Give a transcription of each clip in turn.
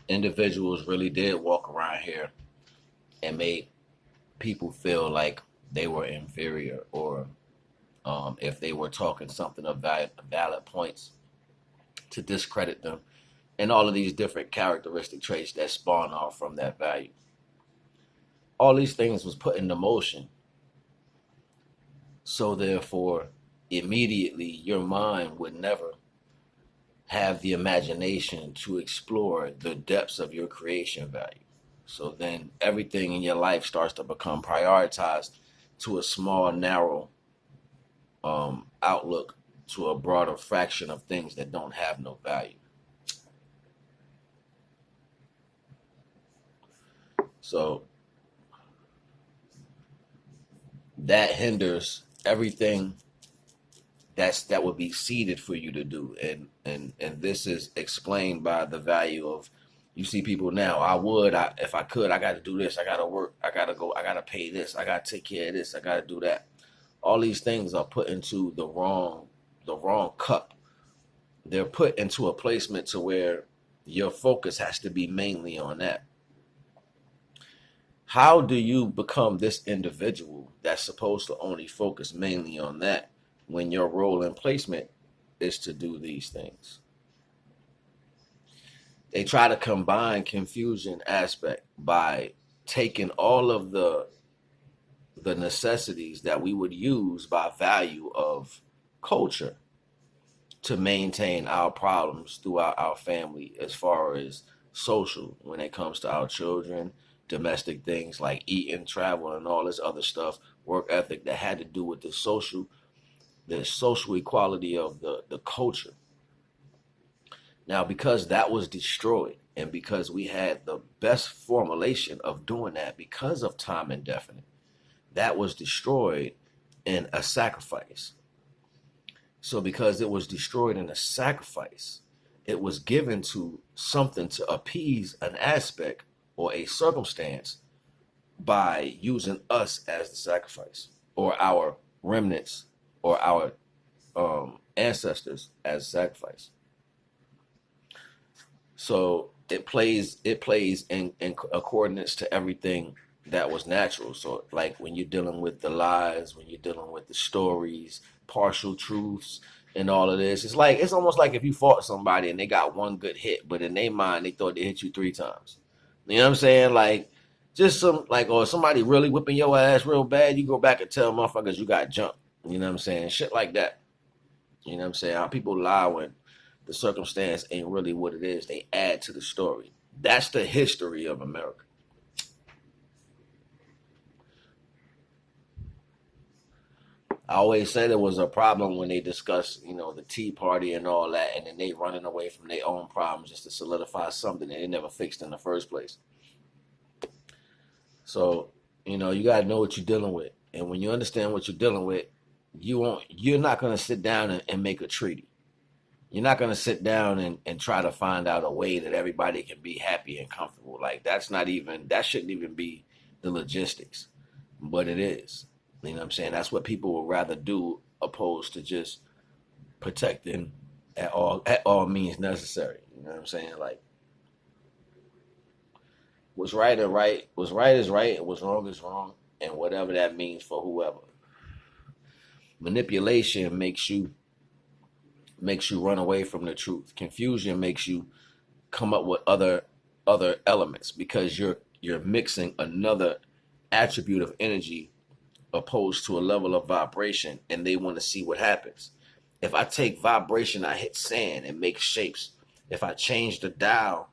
Individuals really did walk around here and made people feel like they were inferior, or if they were talking something of valid points, to discredit them, and all of these different characteristic traits that spawn off from that value. All these things was put into motion, so therefore immediately your mind would never have the imagination to explore the depths of your creation value. So then everything in your life starts to become prioritized to a small, narrow outlook, to a broader fraction of things that don't have no value. So that hinders everything that would be seeded for you to do, and this is explained by the value of, you see people now, if I could, I got to do this, I got to work, I got to go, I got to pay this, I got to take care of this, I got to do that. All these things are put into the wrong cup. They're put into a placement to where your focus has to be mainly on that. How do you become this individual that's supposed to only focus mainly on that, when your role and placement is to do these things? They try to combine confusion aspect by taking all of the necessities that we would use by value of culture to maintain our problems throughout our family, as far as social, when it comes to our children, domestic things like eating, travel, and all this other stuff, work ethic that had to do with the social equality of the culture. Now, because that was destroyed, and because we had the best formulation of doing that because of time indefinite, that was destroyed in a sacrifice. So because it was destroyed in a sacrifice, it was given to something to appease an aspect or a circumstance by using us as the sacrifice, or our remnants, or our ancestors as sacrifice. So it plays in accordance to everything that was natural. So like when you're dealing with the lies, when you're dealing with the stories, partial truths, and all of this, it's almost like if you fought somebody and they got one good hit, but in their mind they thought they hit you 3 times. You know what I'm saying? Like, just or somebody really whipping your ass real bad, you go back and tell motherfuckers you got jumped. You know what I'm saying? Shit like that. You know what I'm saying? How people lie when the circumstance ain't really what it is. They add to the story. That's the history of America. I always said it was a problem when they discuss, the Tea Party and all that, and then they running away from their own problems just to solidify something that they never fixed in the first place. So, you gotta know what you're dealing with. And when you understand what you're dealing with, you're not gonna sit down and make a treaty. You're not gonna sit down and try to find out a way that everybody can be happy and comfortable. Like, that shouldn't even be the logistics. But it is. You know what I'm saying? That's what people would rather do, opposed to just protecting at all means necessary. You know what I'm saying? Like, what's right is right, and what's wrong is wrong, and whatever that means for whoever. Manipulation makes you run away from the truth. Confusion makes you come up with other elements, because you're mixing another attribute of energy opposed to a level of vibration, and they want to see what happens. If I take vibration, I hit sand and make shapes. If I change the dial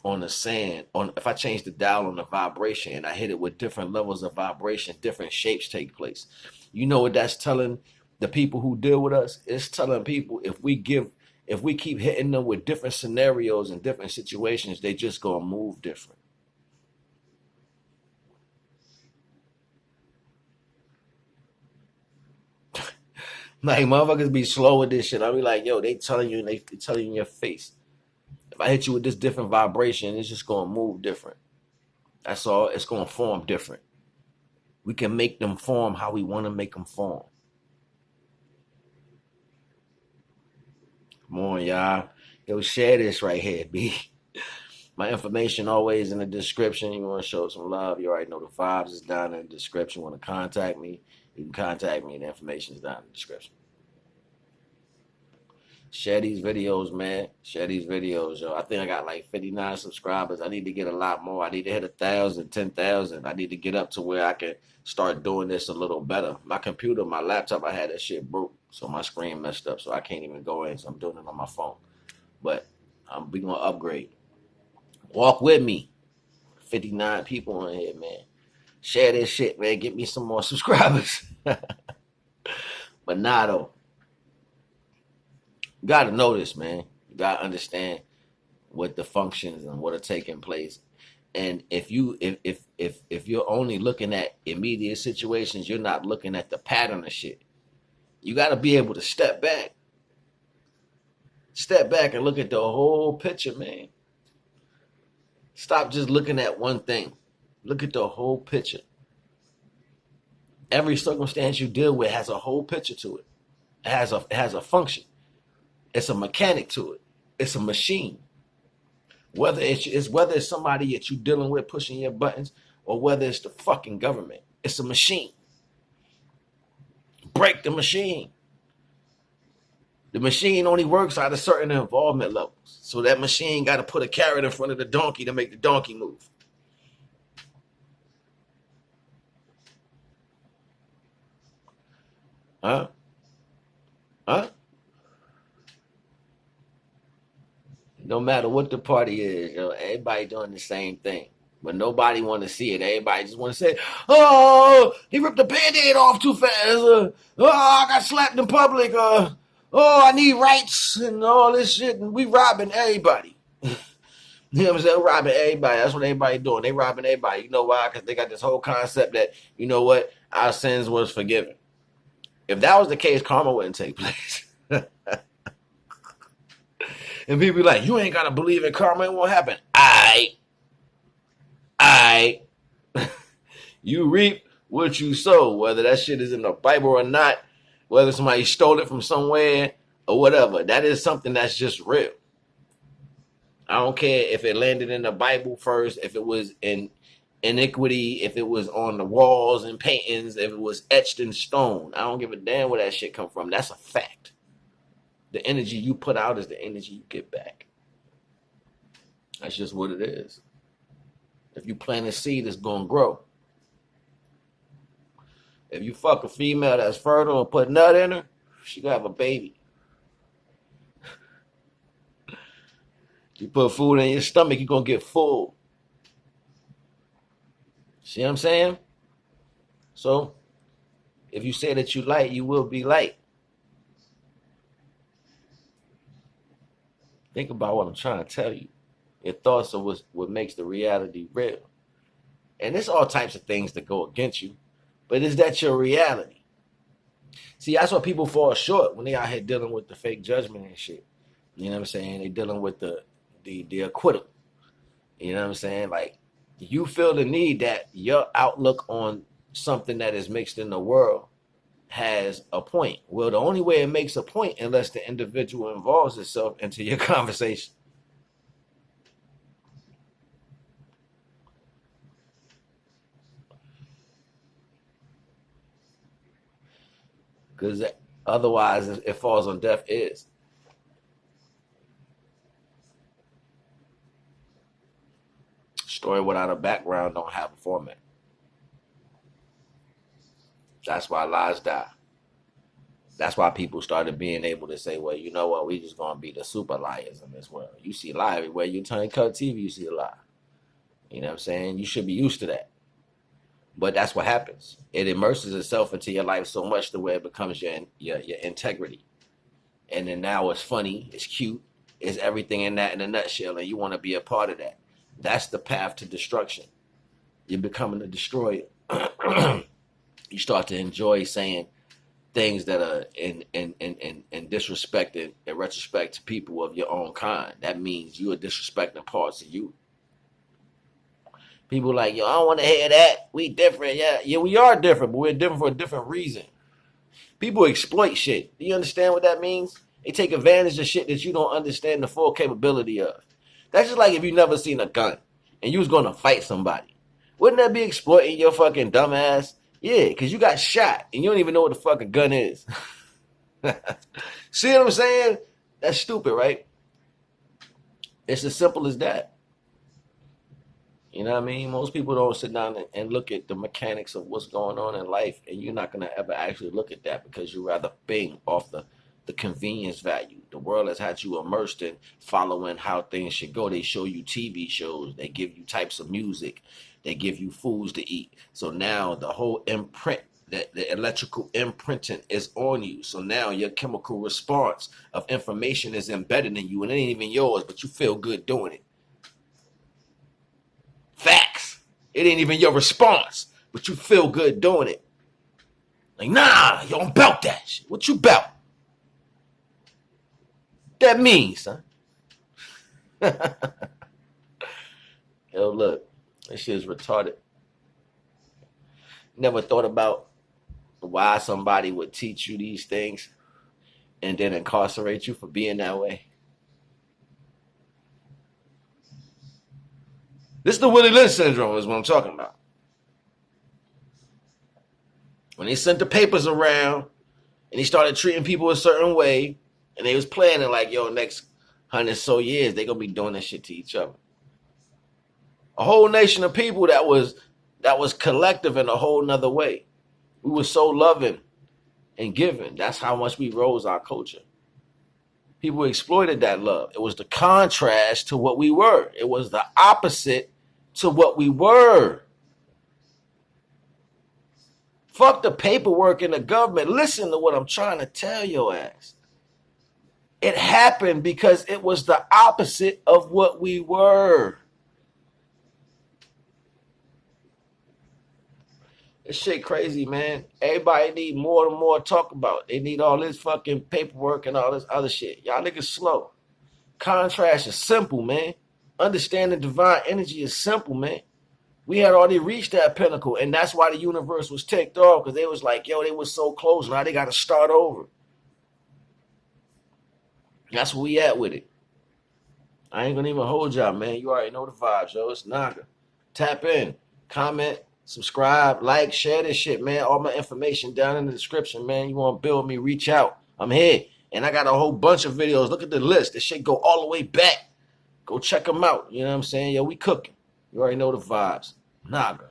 on the sand, if I change the dial on the vibration and I hit it with different levels of vibration, different shapes take place. You know what that's telling the people who deal with us? It's telling people, if we keep hitting them with different scenarios and different situations, they just gonna move different. Like, motherfuckers be slow with this shit. I be like, yo, they telling you in your face. If I hit you with this different vibration, it's just gonna move different. That's all. It's gonna form different. We can make them form how we want to make them form. Come on, y'all. Yo, share this right here, B. My information always in the description. You want to show some love, you already know the vibes is down in the description. Want to contact me, you can contact me. The information is down in the description. Share these videos, man. Share these videos, yo. I think I got like 59 subscribers. I need to get a lot more. I need to hit 1,000, 10,000. I need to get up to where I can start doing this a little better. My computer, my laptop, I had that shit broke. So my screen messed up. So I can't even go in. So I'm doing it on my phone. But we going to upgrade. Walk with me. 59 people on here, man. Share this shit, man. Get me some more subscribers. But nah, though. You got to know this, man. You got to understand what the functions and what are taking place. And if you're only looking at immediate situations, you're not looking at the pattern of shit. You got to be able to step back. Step back and look at the whole picture, man. Stop just looking at one thing. Look at the whole picture. Every circumstance you deal with has a whole picture to it. It has a function. It's a mechanic to it. It's a machine. Whether it's somebody that you're dealing with pushing your buttons, or whether it's the fucking government, it's a machine. Break the machine. The machine only works at a certain involvement levels. So that machine got to put a carrot in front of the donkey to make the donkey move. Huh? No matter what the party is, everybody doing the same thing. But nobody want to see it. Everybody just want to say, oh, he ripped the Band-Aid off too fast. Oh, I got slapped in public. Oh, I need rights and all this shit. And we robbing everybody. You know what I'm saying? Robbing everybody. That's what everybody doing. They robbing everybody. You know why? Because they got this whole concept that, you know what? Our sins was forgiven. If that was the case, karma wouldn't take place. And people be like, you ain't got to believe in karma. It won't happen. You reap what you sow, whether that shit is in the Bible or not, whether somebody stole it from somewhere or whatever. That is something that's just real. I don't care if it landed in the Bible first, if it was in iniquity, if it was on the walls and paintings, if it was etched in stone. I don't give a damn where that shit come from. That's a fact. The energy you put out is the energy you get back. That's just what it is. If you plant a seed, it's going to grow. If you fuck a female that's fertile and put nut in her, she going to have a baby. You put food in your stomach, you're going to get full. See what I'm saying? So, if you say that you light, you will be light. Think about what I'm trying to tell you. Your thoughts are what makes the reality real. And there's all types of things that go against you. But is that your reality? See, that's why people fall short when they out here dealing with the fake judgment and shit. You know what I'm saying? They dealing with the acquittal. You know what I'm saying? Like, you feel the need that your outlook on something that is mixed in the world has a point. Well, the only way it makes a point unless the individual involves itself into your conversation. Because otherwise it falls on deaf ears. Story without a background don't have a format. That's why lies die. That's why people started being able to say, well, you know what, we just going to be the super liars in this world. You see a lie everywhere. You turn color TV, you see a lie. You know what I'm saying? You should be used to that. But that's what happens. It immerses itself into your life so much to where it becomes your integrity. And then now it's funny, it's cute, it's everything in that in a nutshell, and you want to be a part of that. That's the path to destruction. You're becoming a destroyer. You start to enjoy saying things that are in disrespect in retrospect to people of your own kind. That means you are disrespecting parts of you. People like, yo, I don't want to hear that. We different. Yeah, we are different, but we're different for a different reason. People exploit shit. Do you understand what that means? They take advantage of shit that you don't understand the full capability of. That's just like if you never seen a gun and you was going to fight somebody. Wouldn't that be exploiting your fucking dumb ass? Yeah, because you got shot and you don't even know what the fucking gun is. See what I'm saying? That's stupid, right? It's as simple as that. You know what I mean? Most people don't sit down and look at the mechanics of what's going on in life, and you're not going to ever actually look at that because you rather bing off the convenience value. The world has had you immersed in following how things should go. They show you TV shows. They give you types of music. They give you foods to eat. So now the whole imprint, the electrical imprinting is on you. So now your chemical response of information is embedded in you, and it ain't even yours, but you feel good doing it. Facts. It ain't even your response, but you feel good doing it. Like, nah, you don't belt that shit. What you belt? That means, son. Yo, look, this shit is retarded. Never thought about why somebody would teach you these things and then incarcerate you for being that way. This is the Willie Lynch syndrome is what I'm talking about. When they sent the papers around and he started treating people a certain way, and they was planning like, yo, next 100 so years, they gonna be doing this shit to each other. A whole nation of people that was collective in a whole nother way. We were so loving and giving. That's how much we rose our culture. People exploited that love. It was the contrast to what we were. It was the opposite to what we were. Fuck the paperwork in the government. Listen to what I'm trying to tell your ass. It happened because it was the opposite of what we were. This shit crazy, man. Everybody need more and more to talk about. They need all this fucking paperwork and all this other shit. Y'all niggas slow. Contrast is simple, man. Understanding divine energy is simple, man. We had already reached that pinnacle, and that's why the universe was ticked off, because they was like, yo, they was so close. Now they got to start over. That's where we at with it. I ain't gonna even hold y'all, man. You already know the vibes, yo. It's Naga. Tap in, comment, subscribe, like, share this shit, man. All my information down in the description, man. You want to build me, reach out. I'm here. And I got a whole bunch of videos. Look at the list. This shit go all the way back. Go check them out. You know what I'm saying? Yo, we cooking. You already know the vibes. Naga.